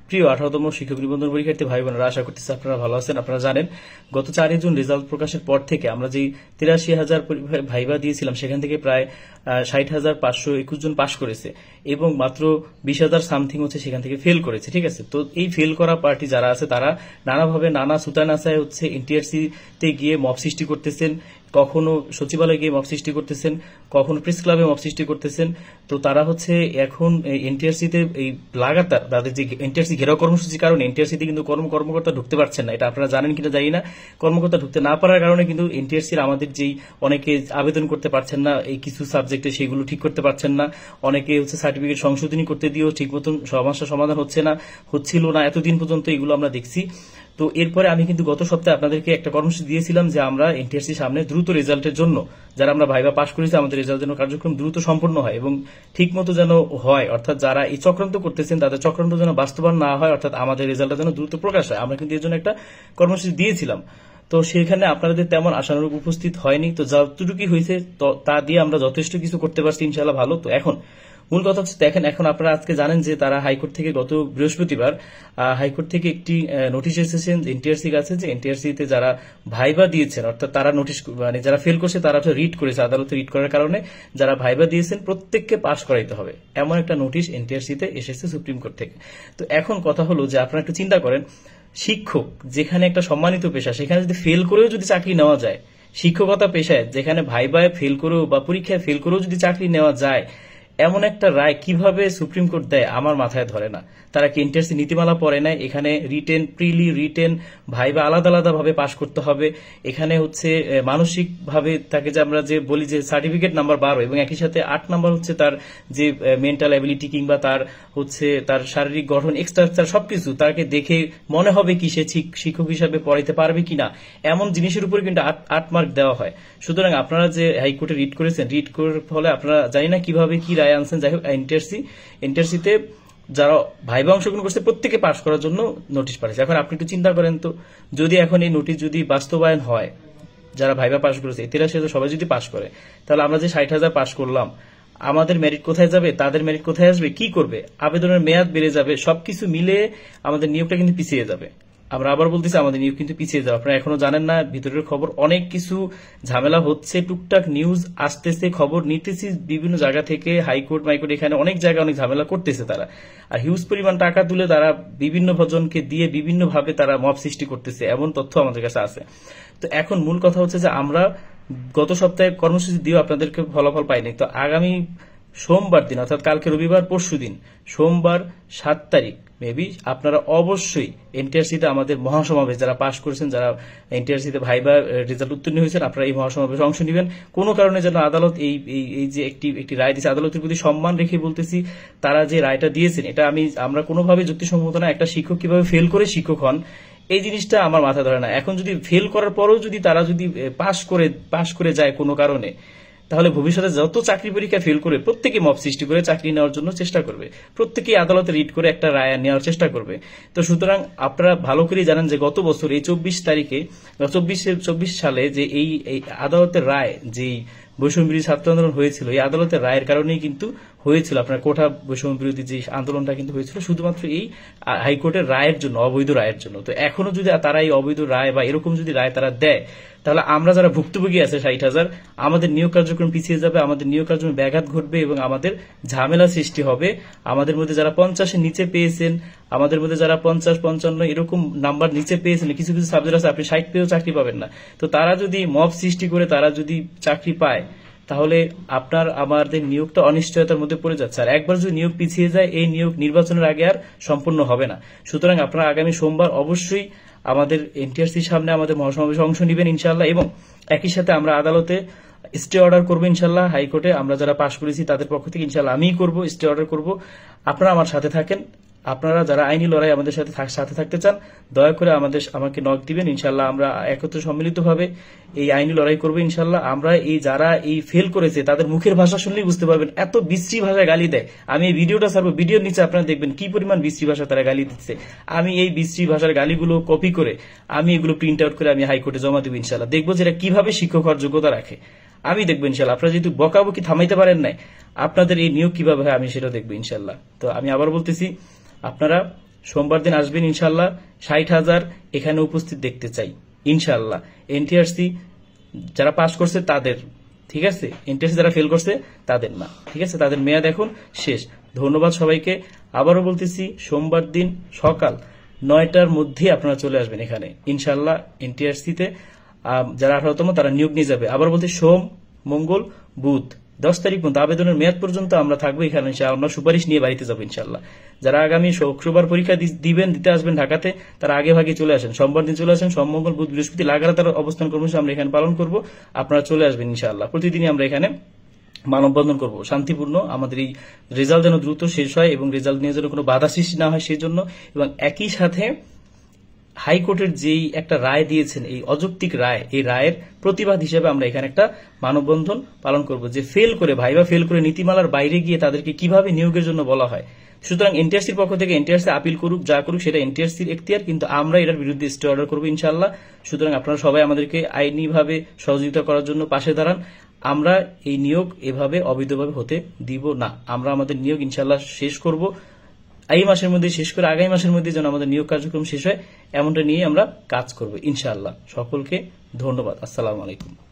প্রিয় 18তম শিক্ষক নিবন্ধন পরীক্ষার্থী ভাই বোনেরা, আশা করতেছি আপনারা ভালো আছেন। আপনারা জানেন গত 4 জুন রেজাল্ট প্রকাশের পর থেকে আমরা যে 83,000 ভাইবা দিয়েছিলাম সেখান থেকে প্রায় 60,521 জন পাশ করেছে এবং মাত্র 20,000 সামথিং হচ্ছে সেখান থেকে ফেল করেছে। ঠিক আছে, তো এই ফেল করা পার্টি যারা আছে তারা নানাভাবে নানা সুতানাসায় হচ্ছে এনটিআরসি তে গিয়ে মব সৃষ্টি করতেছেন, কখনো সচিবালয়ে গিয়ে মব সৃষ্টি করতেছেন, কখনো প্রেস ক্লাবে মব সৃষ্টি করতেছেন। তো তারা হচ্ছে এখন এনটিআরসি তে এই লাগাতার তাদের যে এনটিআরসি ঘেরাও কর্মসূচির কারণে এনটিআরসি তে কিন্তু কর্মকর্তা ঢুকতে পারছেন না। এটা আপনারা জানেন কিনা জানি না। কর্মকর্তা ঢুকতে না পারার কারণে কিন্তু এনটিআরসির আমাদের যেই অনেকে আবেদন করতে পারছেন না এই কিছু সাবজেক্টে, সেগুলো ঠিক করতে পারছেন না। অনেকে হচ্ছে সার্টিফিকেট সংশোধনী করতে দিয়েও ঠিক মতন সমস্যার সমাধান হচ্ছিল না এতদিন পর্যন্ত, এগুলো আমরা দেখছি। তো এরপরে আমি কিন্তু গত সপ্তাহে আপনাদেরকে একটা কর্মসূচি দিয়েছিলাম যে আমরা এনটিআরসির সামনে দ্রুত রেজাল্টের জন্য, যারা আমরা ভাইবা পাশ করেছি, আমাদের রেজাল্ট যেন কার্যক্রম দ্রুত সম্পন্ন হয় এবং ঠিক মতো যেন হয়, অর্থাৎ যারা এই চক্রান্ত করতেছেন তাদের চক্রান্ত যেন বাস্তবায়ন না হয়, অর্থাৎ আমাদের রেজাল্টটা যেন দ্রুত প্রকাশ হয়। আমরা কিন্তু এর জন্য একটা কর্মসূচি দিয়েছিলাম। তো সেখানে আপনাদের তেমন আশানুরূপ উপস্থিত হয়নি। তো যতটুকু হয়েছে তা দিয়ে আমরা যথেষ্ট কিছু করতে পারছি, ইনশাআল্লাহ ভালো। তো এখন মূল কথা হচ্ছে দেখেন, এখন আপনারা আজকে জানেন যে তারা হাইকোর্ট থেকে গত বৃহস্পতিবার হাইকোর্ট থেকে একটি নোটিশ এসেছেন এনটিআরসি কাছে, যে এনটিআরসি তে যারা ভাইবা দিয়েছেন, অর্থাৎ তারা নোটিশ মানে যারা ফেল করছে তারা রিট করেছে, আদালতে রিট করার কারণে যারা ভাইবা দিয়েছেন প্রত্যেককে পাশ করাইতে হবে, এমন একটা নোটিশ এনটিআরসি তে এসেছে সুপ্রিম কোর্ট থেকে। তো এখন কথা হলো যে আপনারা একটু চিন্তা করেন, শিক্ষক যেখানে একটা সম্মানিত পেশা, সেখানে যদি ফেল করেও যদি চাকরি নেওয়া যায়, শিক্ষকতা পেশায় যেখানে ভাইবায় ফেল করেও বা পরীক্ষায় ফেল করেও যদি চাকরি নেওয়া যায়, এমন একটা রায় কিভাবে সুপ্রিম কোর্ট দেয় আমার মাথায় ধরে না। তারা কি এনটিআরসি নীতিমালা পড়ে নাই? এখানে রিটেন, প্রিলি, রিটেন, ভাইবা আলাদা আলাদা ভাবে পাশ করতে হবে। এখানে হচ্ছে মানসিক ভাবে তাকে যে আমরা যে বলি যে সার্টিফিকেট নাম্বার 12 এবং একই সাথে 8 নাম্বার হচ্ছে তার যে মেন্টাল অ্যাবিলিটি কিংবা তার হচ্ছে তার শারীরিক গঠন, এক্সট্রাকচার সবকিছু তাকে দেখে মনে হবে কি সে শিক্ষক হিসাবে পড়াইতে পারবে কিনা, এমন জিনিসের উপরে কিন্তু 8 মার্ক দেওয়া হয়। সুতরাং আপনারা যে হাইকোর্টে রিট করেছেন, রিট করার ফলে আপনারা জানি না কিভাবে কি রায় আনছেন। যাই হোক, এনটিআরসিতে যারা ভাইবা অংশগ্রহণ করছে প্রত্যেকে পাশ করার জন্য নোটিশ পাঠিয়েছে। এখন আপনি একটু চিন্তা করেন তো, যদি এখন এই নোটিশ যদি বাস্তবায়ন হয়, যারা ভাইবা পাশ করেছে 83,000 সবাই যদি পাশ করে, তাহলে আমরা যে 60,000 পাশ করলাম, আমাদের মেরিট কোথায় যাবে? তাদের মেরিট কোথায় আসবে? কি করবে? আবেদনের মেয়াদ বেড়ে যাবে। সবকিছু মিলে আমাদের নিয়োগটা কিন্তু পিছিয়ে যাবে। আমরা আবার বলতেছি, আমাদের নিয়োগ কিন্তু পিছিয়ে যাবে। আপনারা এখনো জানেন না ভিতরের খবর, অনেক কিছু ঝামেলা হচ্ছে, টুকটাক নিউজ আসতেছে, খবর নিতেছি বিভিন্ন জায়গা থেকে, হাইকোর্ট মাইকোর্ট, এখানে অনেক জায়গায় অনেক ঝামেলা করতেছে তারা। আর হিউজ পরিমাণ টাকা তুলে তারা বিভিন্ন ভজনকে দিয়ে বিভিন্নভাবে তারা মব সৃষ্টি করতেছে, এমন তথ্য আমাদের কাছে আছে। তো এখন মূল কথা হচ্ছে যে আমরা গত সপ্তাহে কর্মসূচি দিয়েও আপনাদেরকে ফলাফল পাইনি। তো আগামী সোমবার দিন, অর্থাৎ কালকে রবিবার, পরশু দিন সোমবার 7 তারিখ মেবি আপনারা অবশ্যই এনটিআরসিতে আমাদের মহাসমাবেশ, যারা পাশ করেছেন, যারা এনটিআরসিতে ভাইবা রেজাল্ট উত্তীর্ণ হয়েছেন, আপনারা এই মহাসমাবেশে অংশ নেবেন। কোনো কারণে যেন আদালত এই যে একটি রায় দিয়েছে, আদালতের প্রতি সম্মান রেখে বলতেছি, তারা যে রায়টা দিয়েছেন এটা আমরা কোনোভাবে যুক্তিসম্মত না। একটা শিক্ষক কিভাবে ফেল করে শিক্ষক হন, এই জিনিসটা আমার মাথা ধরে না। এখন যদি ফেল করার পরেও যদি তারা যদি পাশ করে যায় কোনো কারণে, তাহলে ভবিষ্যতে যত চাকরি পরীক্ষা ফেল করে প্রত্যেকে মব সৃষ্টি করে চাকরি নেওয়ার জন্য চেষ্টা করবে, প্রত্যেকেই আদালতে রিট করে একটা রায় নেওয়ার চেষ্টা করবে। তো সুতরাং আপনারা ভালো করে জানেন যে গত বছর এই 24 সালে যে এই আদালতের রায়, যে বৈষম্য বিরোধী ছাত্র আন্দোলন হয়েছিল, এই আদালতের রায়ের কারণেই কিন্তু হয়েছিল আপনার কোটা বৈষম্য বিরোধী যে আন্দোলনটা কিন্তু হয়েছিল শুধুমাত্র এই হাইকোর্টের রায়ের জন্য, অবৈধ রায়ের জন্য। তো এখনো যদি তারা এই অবৈধ রায় বা এরকম যদি রায় তারা দেয়, তাহলে আমরা যারা ভুক্তভোগী আছে 60,000, আমাদের নিয়োগ কার্যক্রম পিছিয়ে যাবে, আমাদের নিয়োগ কার্যক্রমে ব্যাঘাত ঘটবে এবং আমাদের ঝামেলা সৃষ্টি হবে। আমাদের মধ্যে যারা 50-এর নিচে পেয়েছেন, আমাদের মধ্যে যারা 50-55 এরকম নাম্বার নিচে পেয়েছেন, কিছু কিছু সাবজেক্ট আছে আপনি 60 পেয়েও চাকরি পাবেন না। তো তারা যদি মব সৃষ্টি করে তারা যদি চাকরি পায়, তাহলে আমাদের নিয়োগটা অনিশ্চয়তার মধ্যে পড়ে যাচ্ছে। আর একবার যদি নিয়োগ পিছিয়ে যায়, এই নিয়োগ নির্বাচনের আগে আর সম্পূর্ণ হবে না। সুতরাং আপনারা আগামী সোমবার অবশ্যই আমাদের এনটিআরসির সামনে আমাদের মহাসমাবেশে অংশ নেবেন ইনশাআল্লাহ, এবং একই সাথে আমরা আদালতে স্টে অর্ডার করবো ইনশাআল্লাহ। হাইকোর্টে আমরা যারা পাশ করেছি তাদের পক্ষ থেকে ইনশাআল্লাহ আমিই করবো, স্টে অর্ডার করবো। আপনারা আমার সাথে থাকেন। আপনারা যারা আইনি লড়াই আমাদের সাথে থাকতে চান, দয়া করে আমাকে নক দিবেন। ইনশাআল্লাহ আমরা একত্র সম্মিলিতভাবে এই আইনি লড়াই করবো ইনশাআল্লাহ। আমরা যারা এই ফেল করেছে তাদের মুখের ভাষা শুনলেই বুঝতে পারবেন, এত বিশ্রী ভাষায় গালি দেয়। আমি এই ভিডিওটা ছাড়বো, ভিডিওর নিচে আপনারা দেখবেন কি পরিমাণ বিশ্রী ভাষা তারা গালি দিচ্ছে। আমি এই বিশ্রী ভাষার গালিগুলো কপি করে আমি এগুলো প্রিন্ট আউট করে আমি হাইকোর্টে জমা দেবো ইনশাআল্লাহ। দেখবো যে এরা কিভাবে শিক্ষক হওয়ার যোগ্যতা রাখে, আমি দেখবো ইনশাআল্লাহ। আপনারা যেহেতু বকাবকি থামাইতে পারেন নাই, আপনাদের এই নিয়োগ কিভাবে হয় আমি সেটা দেখবো ইনশাআল্লাহ। তো আমি আবার বলতেছি, আপনারা সোমবার দিন আসবেন ইনশাল্লাহ। 60,000 এখানে উপস্থিত দেখতে চাই ইনশাল্লাহ। এনটিআরসি যারা পাস করছে তাদের, ঠিক আছে, এনটিআরসি যারা ফেল করছে তাদের না, ঠিক আছে, তাদের মেয়াদ এখন শেষ। ধন্যবাদ সবাইকে। আবারও বলতেছি, সোমবার দিন সকাল 9টার মধ্যে আপনারা চলে আসবেন এখানে ইনশাল্লাহ। এনটিআরসিতে যারা 18তম তারা নিয়োগ নিয়ে যাবে। আবার বলতে সোম, মঙ্গল, বুধ 10 তারিখ পর্যন্ত আবেদনের মেয়াদ পর্যন্ত আমরা থাকবো এখানে ইনশাআল্লাহ। আমরা সুপারিশ নিয়ে বাড়িতে যাবো ইনশাআল্লাহ। যারা আগামী শুক্রবার পরীক্ষা দিতে আসবেন ঢাকাতে, তারা আগে ভাগে চলে আসেন। সোমবার দিন চলে আসেন, সোম, মঙ্গল, বুধ, বৃহস্পতি লাগাতার অবস্থান কর্মসূচি আমরা এখানে পালন করব। আপনারা চলে আসবেন ইনশাআল্লাহ। প্রতিদিনই আমরা এখানে মানববন্ধন করব শান্তিপূর্ণ। আমাদের এই রেজাল্ট যেন দ্রুত শেষ হয় এবং রেজাল্ট নিয়ে যেন কোনো বাধা সৃষ্টি না হয় সেই জন্য, এবং একই সাথে হাইকোর্টের যেই একটা রায় দিয়েছেন, এই অযৌক্তিক রায়, এই রায়ের প্রতিবাদ হিসেবে আমরা এখানে একটা মানববন্ধন পালন করব। যে ফেল করে, ভাইবা ফেল করে নীতিমালার বাইরে গিয়ে তাদেরকে কিভাবে নিয়োগের জন্য বলা হয়। সুতরাং এনটিআরসির পক্ষ থেকে এনটিআরসি আপিল করুক, যা করুক সেটা এনটিআরসির এখতিয়ার, কিন্তু আমরা এটার বিরুদ্ধে স্টে অর্ডার করবো ইনশাআল্লাহ। সুতরাং আপনারা সবাই আমাদেরকে আইনিভাবে সহযোগিতা করার জন্য পাশে দাঁড়ান। আমরা এই নিয়োগ এভাবে অবৈধভাবে হতে দিব না। আমরা আমাদের নিয়োগ ইনশাআল্লাহ শেষ করব এই মাসের মধ্যে, শেষ করে আগামী মাসের মধ্যে যেন আমাদের নিয়োগ কার্যক্রম শেষ হয়, এমনটা নিয়ে আমরা কাজ করব ইনশাআল্লাহ। সকলকে ধন্যবাদ। আসসালামু আলাইকুম।